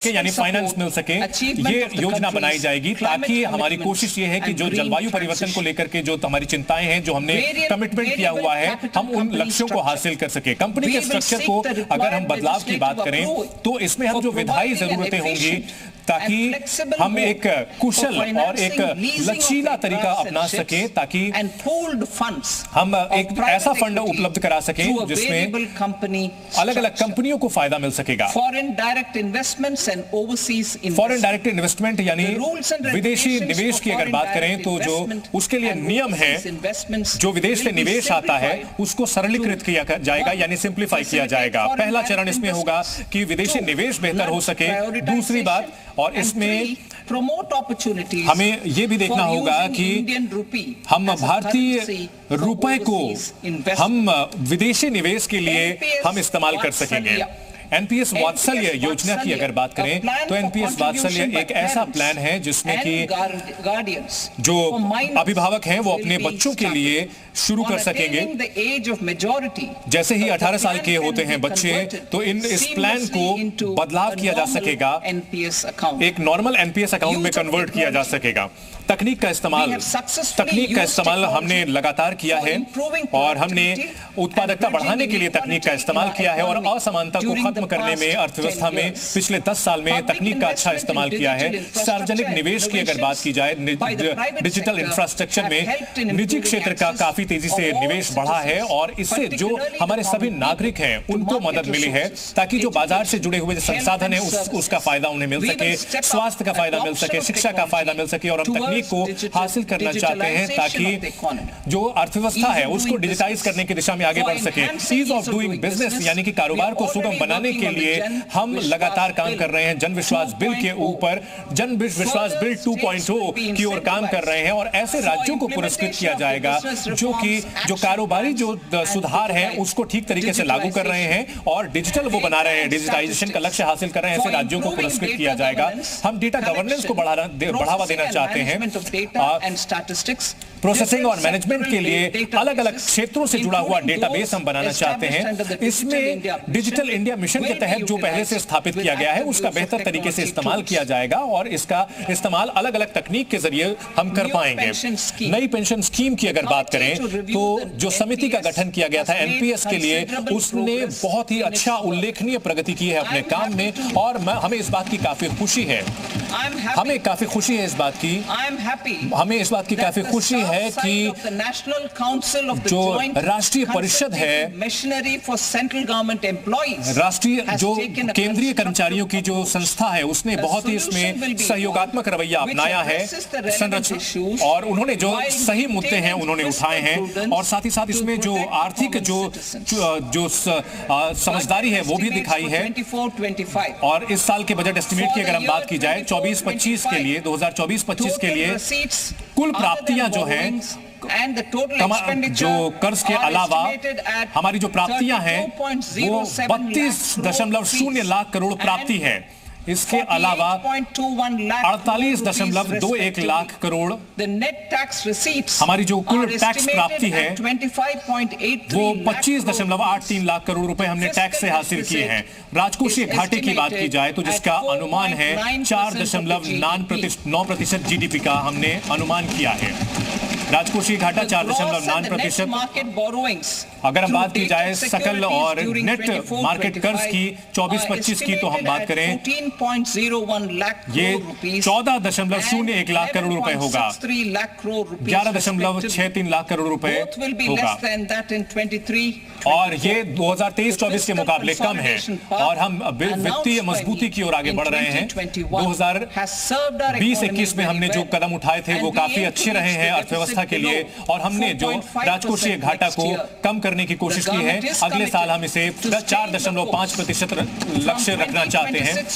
यानी फाइनेंस मिल सके, ये योजना बनाई जाएगी ताकि हमारी कोशिश ये है कि जो जलवायु परिवर्तन को लेकर के जो हमारी चिंताएं हैं, जो हमने कमिटमेंट किया हुआ है, हम उन लक्ष्यों को हासिल कर सके। कंपनी के स्ट्रक्चर को अगर हम बदलाव की बात करें तो इसमें हम जो विधायी जरूरतें होंगी ताकि हम एक कुशल और एक लचीला तरीका अपना सके, ताकि हम एक ऐसा फंड उपलब्ध करा सके जिसमें अलग अलग कंपनियों को फायदा मिल सकेगा। फॉरेन डायरेक्ट इन्वेस्टमेंट यानी विदेशी निवेश की अगर बात करें तो जो उसके लिए नियम है, जो विदेश से निवेश आता है उसको सरलीकृत किया जाएगा यानी सिंप्लीफाई किया जाएगा। पहला चरण इसमें होगा कि विदेशी निवेश बेहतर हो सके। दूसरी बात, और इसमें हमें यह भी देखना होगा कि हम भारतीय रुपए को हम विदेशी निवेश के लिए हम इस्तेमाल कर सकेंगे। एनपीएस वात्सल्य योजना की अगर बात करें तो एनपीएस वात्सल्य एक ऐसा प्लान है जिसमें कि जो अभिभावक हैं वो अपने बच्चों के लिए शुरू कर सकेंगे। जैसे ही 18 साल के होते हैं बच्चे तो इस प्लान को बदलाव किया जा सकेगा, एक नॉर्मल एनपीएस अकाउंट में कन्वर्ट किया जा सकेगा। तकनीक का इस्तेमाल हमने लगातार किया है और हमने उत्पादकता बढ़ाने के लिए तकनीक का इस्तेमाल किया है और असमानता को खत्म करने में अर्थव्यवस्था में पिछले 10 साल में तकनीक का अच्छा इस्तेमाल किया है। सार्वजनिक निवेश की अगर बात की जाए, डिजिटल इंफ्रास्ट्रक्चर में निजी क्षेत्र का काफी तेजी से निवेश बढ़ा है और इससे जो हमारे सभी नागरिक हैं उनको मदद मिली है ताकि जो बाजार से जुड़े हुए संसाधन है उसका फायदा उन्हें मिल सके, स्वास्थ्य का फायदा मिल सके, शिक्षा का फायदा मिल सके। और हम तकनीक को हासिल करना चाहते हैं ताकि जो अर्थव्यवस्था है उसको डिजिटाइज करने की दिशा में आगे बढ़ सके। ईज ऑफ डूइंग बिजनेस यानी कि कारोबार को सुगम बनाने के लिए हम लगातार काम कर रहे हैं। जन विश्वास बिल के ऊपर, जन विश्वास बिल 2.0 की ओर काम कर रहे हैं और ऐसे राज्यों को पुरस्कृत किया जाएगा जो कारोबारी जो सुधार है उसको ठीक तरीके से लागू कर रहे हैं और डिजिटल वो बना रहे हैं, डिजिटाइजेशन का लक्ष्य हासिल कर रहे हैं, ऐसे राज्यों को पुरस्कृत किया जाएगा। हम डेटा गवर्नेंस को बढ़ावा देना चाहते हैं। प्रोसेसिंग और मैनेजमेंट के लिए अलग अलग क्षेत्रों से जुड़ा हुआ डेटाबेस हम बनाना चाहते हैं। इसमें डिजिटल इंडिया मिशन के तहत जो पहले से स्थापित किया गया है उसका बेहतर तरीके से इस्तेमाल किया जाएगा और इसका इस्तेमाल अलग अलग तकनीक के जरिए हम कर पाएंगे। नई पेंशन स्कीम की अगर बात करें तो जो समिति का गठन किया गया था एनपीएस के लिए, उसने बहुत ही अच्छा उल्लेखनीय प्रगति की है अपने काम में और हमें इस बात की काफी खुशी है। हमें काफी खुशी है इस बात की, हमें इस बात की काफी खुशी है कि जो राष्ट्रीय परिषद है, राष्ट्रीय जो केंद्रीय कर्मचारियों की जो संस्था है, उसने बहुत ही इसमें सहयोगात्मक रवैया अपनाया है संरक्षण, और उन्होंने जो सही मुद्दे हैं उन्होंने उठाए हैं और साथ ही साथ इसमें जो आर्थिक जो समझदारी है वो भी दिखाई है। और इस साल के बजट एस्टिमेट की अगर हम बात की जाए 2024-25 के लिए, 2024-25 के लिए कुल प्राप्तियां जो हैं, जो कर्ज के अलावा हमारी जो प्राप्तियां हैं वो 32.0 लाख करोड़ प्राप्ति है। इसके अलावा 48.21 लाख करोड़ हमारी जो कुल टैक्स प्राप्ति है वो 25.83 लाख करोड़ रुपए हमने टैक्स से हासिल किए हैं। राजकोषीय घाटे की बात की जाए तो जिसका अनुमान है 4.9% जीडीपी का हमने अनुमान किया है। राजकोषीय घाटा 4.9%। अगर हम बात की जाए सकल और नेट मार्केट कर्ज की 24-25 की तो हम बात करें ये 14.01 लाख करोड़ रुपए होगा, 11.63 लाख करोड़ रुपए होगा और ये 2023-24 के मुकाबले कम है और हम वित्तीय मजबूती की ओर आगे बढ़ रहे हैं। 2020-21 में हमने जो कदम उठाए थे वो काफी अच्छे रहे हैं अर्थव्यवस्था के लिए और हमने जो राजकोषीय घाटा को कम करने की कोशिश की है। अगले साल हम इसे 4.5% लक्ष्य रखना चाहते हैं।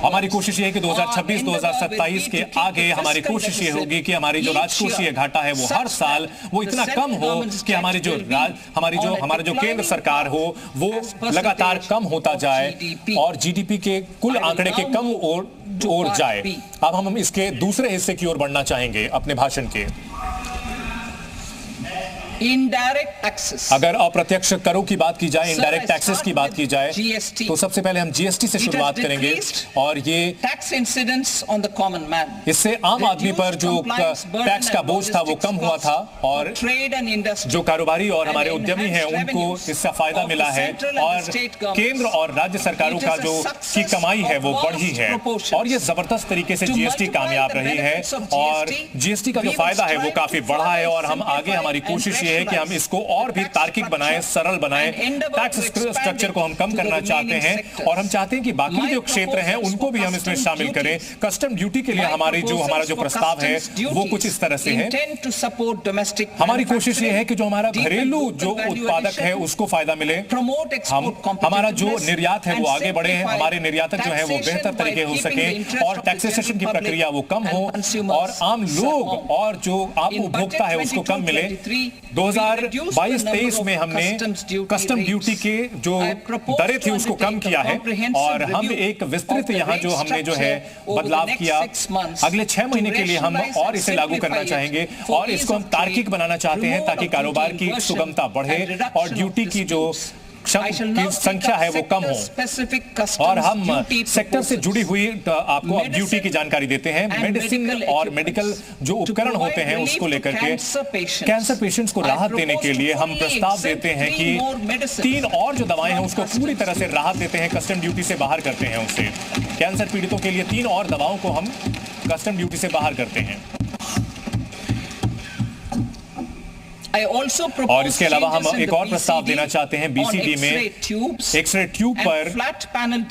हमारी कोशिश ये है कि 2026-2027 के आगे हमारी कोशिश ये होगी कि हमारी जो राजकोषीय घाटा है वो हर साल वो इतना कम हो कि हमारा जो केंद्र सरकार हो वो लगातार कम होता जाए और जीडीपी के कुल आंकड़े के कम ओर जाए। अब हम इसके दूसरे हिस्से की ओर बढ़ना चाहेंगे अपने भाषण के। Indirect taxes. अगर अप्रत्यक्ष करों की बात की जाए, इनडायरेक्ट टैक्सेस की बात की जाए, तो सबसे पहले हम जीएसटी से शुरुआत करेंगे। और ये tax incidence on the common man. इससे आम आदमी पर जो टैक्स का बोझ था वो कम हुआ था, और Trade and industry. जो कारोबारी और हमारे उद्यमी हैं उनको इससे फायदा मिला है, और केंद्र और राज्य सरकारों का जो की कमाई है वो बढ़ी है, और ये जबरदस्त तरीके से जीएसटी कामयाब रही है, और जीएसटी का जो फायदा है वो काफी बढ़ा है। और हम आगे, हमारी कोशिश ये है कि हम इसको और भी तार्किक बनाएं, सरल बनाएं। टैक्स स्ट्रक्चर को हम कम करना चाहते हैं, और हम चाहते हैं कि बाकी जो क्षेत्र हैं उनको भी हम इसमें शामिल करें। कस्टम ड्यूटी के लिए हमारा जो प्रस्ताव है वो कुछ इस तरह से है। हमारी कोशिश ये है कि जो हमारा घरेलू जो उत्पादक है उसको फायदा मिले, हमारा जो निर्यात है वो आगे बढ़े, हमारे निर्यातक जो है वो बेहतर तरीके हो सके, और टैक्सेशन की प्रक्रिया वो कम हो, और आम लोग और जो आप उपभोक्ता है उसको कम मिले। 2022-23 में हमने कस्टम ड्यूटी के जो दरें थी उसको कम किया है, और हम एक विस्तृत यहाँ जो हमने जो है बदलाव किया। अगले 6 महीने के लिए हम और इसे लागू करना चाहेंगे, और इसको हम तार्किक बनाना चाहते हैं ताकि कारोबार की सुगमता बढ़े और ड्यूटी की जो संख्या है वो कम हो। और हम सेक्टर से जुड़ी हुई आपको अब ड्यूटी की जानकारी देते हैं। मेडिसिन और मेडिकल जो उपकरण होते हैं उसको लेकर के कैंसर पेशेंट्स को राहत देने के लिए हम प्रस्ताव देते हैं कि 3 और जो दवाएं हैं उसको पूरी तरह से राहत देते हैं, कस्टम ड्यूटी से बाहर करते हैं उसे। कैंसर पीड़ितों के लिए 3 और दवाओं को हम कस्टम ड्यूटी से बाहर करते हैं। और इसके अलावा हम एक और प्रस्ताव देना चाहते हैं बीसीडी में एक्सरे ट्यूब पर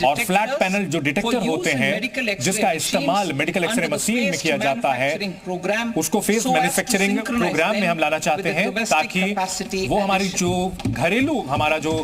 और फ्लैट पैनल जो डिटेक्टर होते हैं जिसका इस्तेमाल मेडिकल एक्सरे मशीन में किया जाता है, उसको फेस मैन्युफैक्चरिंग प्रोग्राम में हम लाना चाहते हैं ताकि वो हमारी जो घरेलू हमारा जो